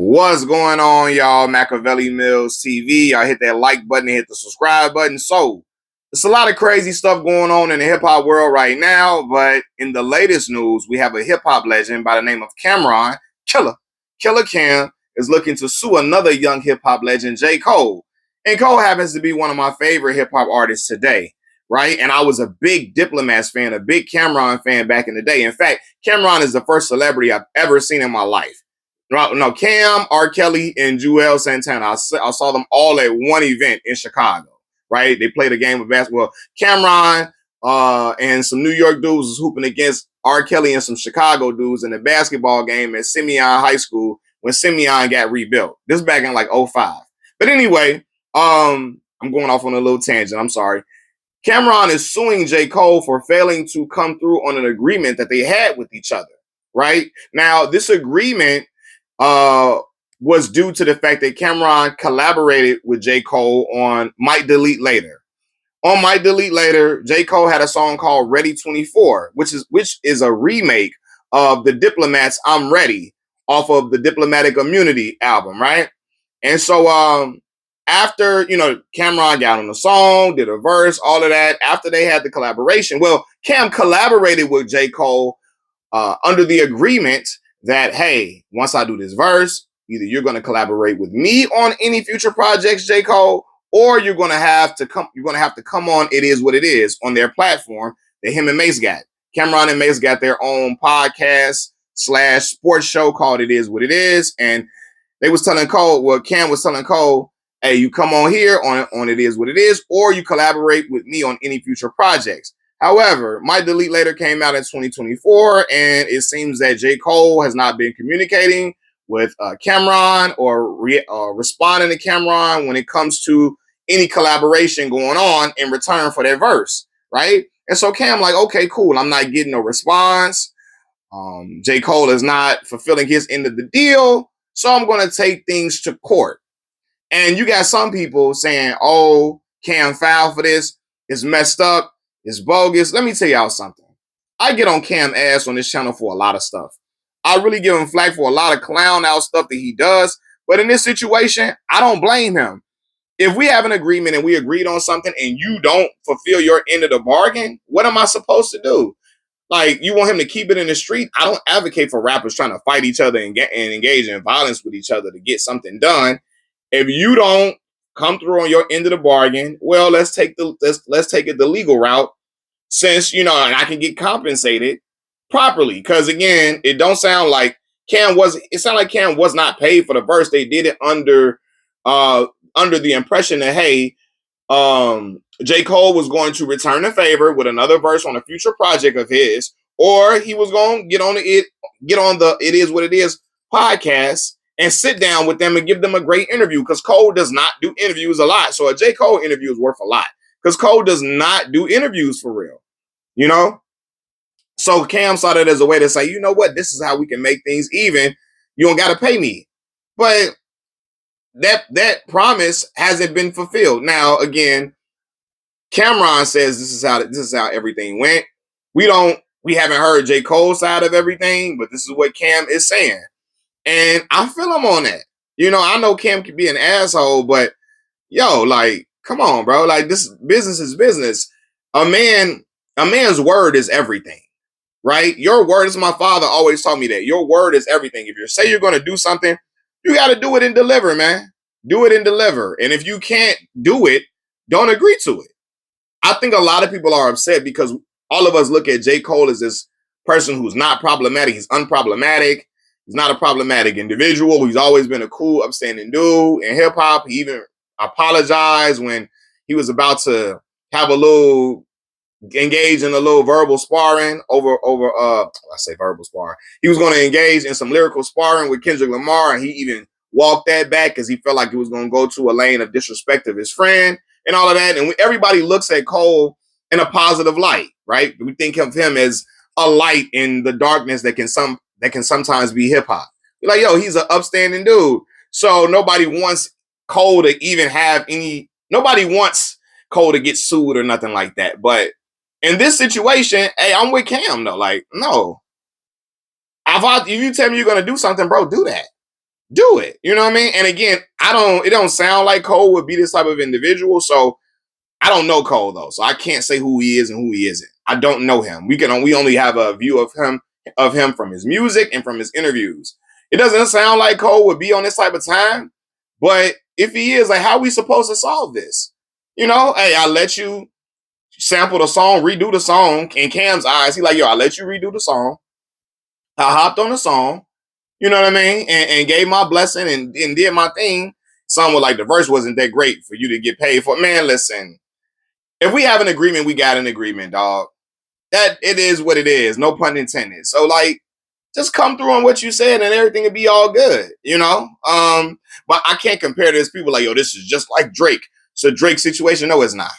What's going on, y'all? Machiavelli Mills TV. Y'all hit that like button, hit the subscribe button. So, there's a lot of crazy stuff going on in the hip hop world right now. But in the latest news, we have a hip hop legend by the name of Cameron, Killer Cam, is looking to sue another young hip hop legend, J.Cole. And Cole happens to be one of my favorite hip hop artists today, right? And I was a big Diplomats fan, a big Cameron fan back in the day. In fact, Cameron is the first celebrity I've ever seen in my life. No, Cam, R. Kelly, and Joel Santana. I saw them all at one event in Chicago, right? They played a game of basketball. Cameron and some New York dudes was hooping against R. Kelly and some Chicago dudes in a basketball game at Simeon High School when Simeon got rebuilt. This back in like '05. But anyway, I'm going off on a little tangent. I'm sorry. Cameron is suing J. Cole for failing to come through on an agreement that they had with each other, right? Now, this agreement uh, was due to the fact that Cameron collaborated with J. Cole on Might Delete Later. On Might Delete Later, J. Cole had a song called Ready 24, which is a remake of the Diplomats' I'm Ready off of the Diplomatic Immunity album, right? And so after, Cameron got on the song, did a verse, all of that, after they had the collaboration, well, Cam collaborated with J. Cole under the agreement that, hey, once I do this verse, either you're going to collaborate with me on any future projects, J. Cole, or you're going to have to come on It Is What It Is on their platform that him and Mace got. Cameron and Mace got their own podcast / sports show called It Is What It Is. And they was telling Cole, well, Cam was telling Cole, hey, you come on here on It Is What It Is, or you collaborate with me on any future projects. However, Might Delete Later came out in 2024, and it seems that J. Cole has not been communicating with Cameron or responding to Cameron when it comes to any collaboration going on in return for their verse, right? And so Cam like, okay, cool. I'm not getting no response. J. Cole is not fulfilling his end of the deal, so I'm going to take things to court. And you got some people saying, oh, Cam fouled for this. It's messed up. It's bogus. Let me tell y'all something. I get on Cam ass on this channel for a lot of stuff. I really give him flack for a lot of clown out stuff that he does. But in this situation, I don't blame him. If we have an agreement and we agreed on something and you don't fulfill your end of the bargain, what am I supposed to do? Like, you want him to keep it in the street? I don't advocate for rappers trying to fight each other and engage in violence with each other to get something done. If you don't come through on your end of the bargain, well, let's take it the legal route, since and I can get compensated properly. Because again, it sounded like Cam was not paid for the verse. They did it under the impression that, hey, J. Cole was going to return the favor with another verse on a future project of his, or he was going to get on the It Is What It Is podcast and sit down with them and give them a great interview, because Cole does not do interviews a lot. So a J. Cole interview is worth a lot, because Cole does not do interviews for real, So Cam saw that as a way to say, you know what, this is how we can make things even. You don't got to pay me. But that promise hasn't been fulfilled. Now, again, Cameron says this is how everything went. We haven't heard J. Cole's side of everything, but this is what Cam is saying. And I feel him on that. I know Cam can be an asshole, but like, come on, bro. Like, this business is business. A man's word is everything, right? Your word is, my father always taught me that. Your word is everything. If you say you're going to do something, you got to do it and deliver, man. Do it and deliver. And if you can't do it, don't agree to it. I think a lot of people are upset because all of us look at J. Cole as this person who's not problematic. He's unproblematic. He's not a problematic individual. He's always been a cool, upstanding dude in hip hop. He even apologized when he was about to have engage in a little verbal sparring over I say verbal sparring. He was going to engage in some lyrical sparring with Kendrick Lamar, and he even walked that back because he felt like it was going to go to a lane of disrespect of his friend and all of that. And everybody looks at Cole in a positive light, right? We think of him as a light in the darkness that can sometimes be hip hop. You're like, yo, he's an upstanding dude. So nobody wants Cole to get sued or nothing like that. But in this situation, hey, I'm with Cam though. Like, no. If you tell me you're gonna do something, bro, do that. do it. You know what I mean? And again, it don't sound like Cole would be this type of individual. So I don't know Cole though. So I can't say who he is and who he isn't. I don't know him. We only have a view of him from his music and from his interviews. It doesn't sound like Cole would be on this type of time, but if he is, like, how are we supposed to solve this? You know, hey, I let you sample the song, redo the song. In Cam's eyes, he like, yo, I let you redo the song. I hopped on the song, you know what I mean, and gave my blessing and did my thing. Some were like, the verse wasn't that great for you to get paid for. Man, listen, if we have an agreement, we got an agreement, dog. That it is what it is. No pun intended. So like, just come through on what you said and everything will be all good, you know? But I can't compare this. People like, yo, this is just like Drake. So Drake situation. No, it's not.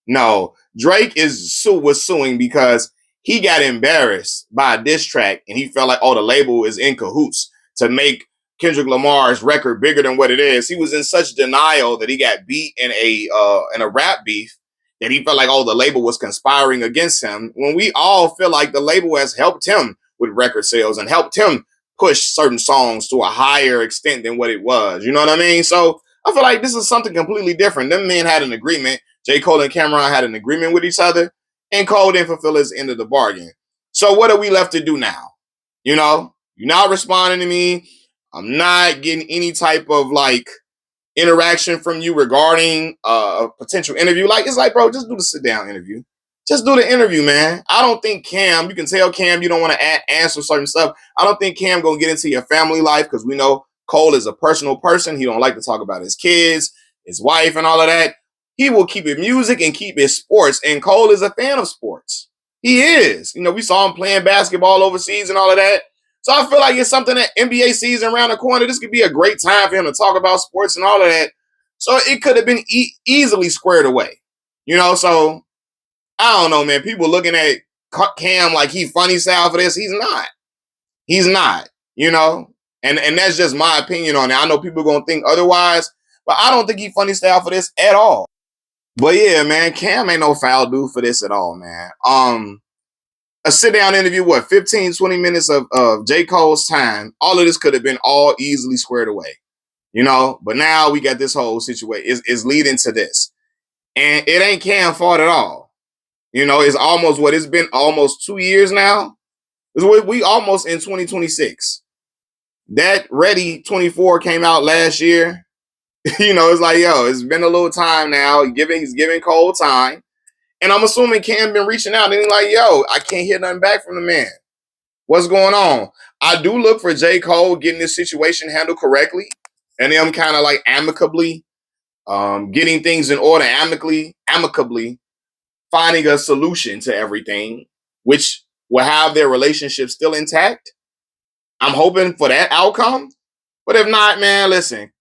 No, Drake was suing because he got embarrassed by a diss track and he felt like, oh, the label is in cahoots to make Kendrick Lamar's record bigger than what it is. He was in such denial that he got beat in a rap beef that he felt like, oh, the label was conspiring against him. When we all feel like the label has helped him with record sales and helped him push certain songs to a higher extent than what it was. You know what I mean? So I feel like this is something completely different. Them men had an agreement. J. Cole and Cameron had an agreement with each other, and Cole didn't fulfill his end of the bargain. So what are we left to do now? You know, you're not responding to me. I'm not getting any type of like interaction from you regarding a potential interview. Like, it's like, bro, just do the sit down interview. Just do the interview, man. I don't think Cam, you can tell Cam you don't want to answer certain stuff. I don't think Cam gonna get into your family life because we know Cole is a personal person. He don't like to talk about his kids, his wife, and all of that. He will keep it music and keep it sports. And Cole is a fan of sports. He is. You know, we saw him playing basketball overseas and all of that. So I feel like it's something that NBA season around the corner. This could be a great time for him to talk about sports and all of that. So it could have been easily squared away. You know, so I don't know, man. People looking at Cam like he funny style for this. He's not. He's not. You know, and that's just my opinion on it. I know people are gonna think otherwise, but I don't think he funny style for this at all. But yeah, man, Cam ain't no foul dude for this at all, man. A sit down interview, what, 15, 20 minutes of J. Cole's time. All of this could have been all easily squared away, you know? But now we got this whole situation is leading to this. And it ain't Cam's fault at all. You know, it's almost it's been almost 2 years now. We almost in 2026. That Ready 24 came out last year. You know, it's like, yo, it's been a little time now. He's giving Cole time. And I'm assuming Cam been reaching out and he's like, yo, I can't hear nothing back from the man. What's going on? I do look for J. Cole getting this situation handled correctly and them kind of like amicably getting things in order, amicably finding a solution to everything, which will have their relationship still intact. I'm hoping for that outcome. But if not, man, listen,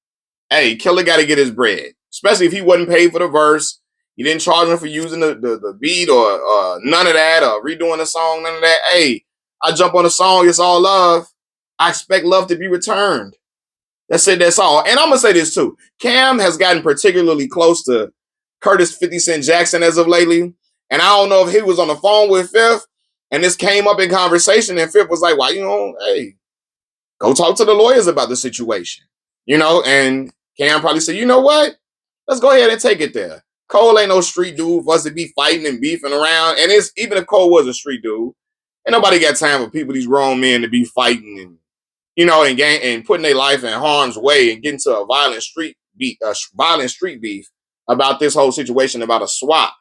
hey, Killer got to get his bread, especially if he wasn't paid for the verse. He didn't charge him for using the beat or none of that or redoing the song, none of that. Hey, I jump on a song, it's all love. I expect love to be returned. That's it, that's all. And I'm going to say this too. Cam has gotten particularly close to Curtis 50 Cent Jackson as of lately. And I don't know if he was on the phone with Fifth and this came up in conversation and Fifth was like, why you know, hey, go talk to the lawyers about the situation. You know, and Cam probably said, you know what? Let's go ahead and take it there. Cole ain't no street dude for us to be fighting and beefing around. And it's even if Cole was a street dude, ain't nobody got time for people, these grown men, to be fighting and you know and putting their life in harm's way and getting to a violent street beef about this whole situation about a swap,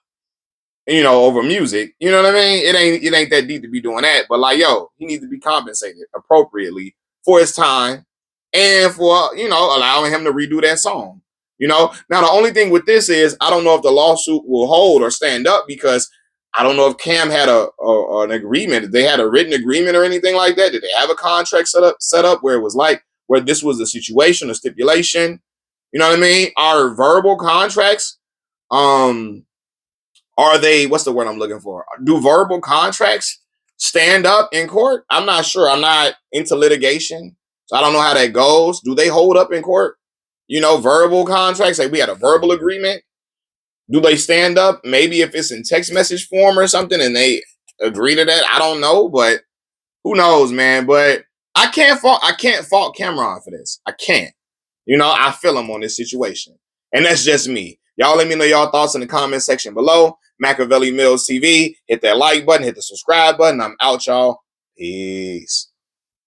you know, over music. You know what I mean? It ain't that deep to be doing that. But like, yo, he needs to be compensated appropriately for his time and for, you know, allowing him to redo that song. You know, now the only thing with this is I don't know if the lawsuit will hold or stand up because I don't know if Cam had an agreement. Did they had a written agreement or anything like that? Did they have a contract set up where it was like where this was a situation, a stipulation? You know what I mean? Are verbal contracts um are they, what's the word I'm looking for? Do verbal contracts stand up in court? I'm not sure. I'm not into litigation. So I don't know how that goes. Do they hold up in court? You know, verbal contracts, like we had a verbal agreement. Do they stand up? Maybe if it's in text message form or something and they agree to that. I don't know, but who knows, man. But I can't fault Cameron for this. I can't. I feel him on this situation. And that's just me. Y'all let me know y'all thoughts in the comment section below. Machiavelli Mills TV. Hit that like button, hit the subscribe button. I'm out, y'all. Peace.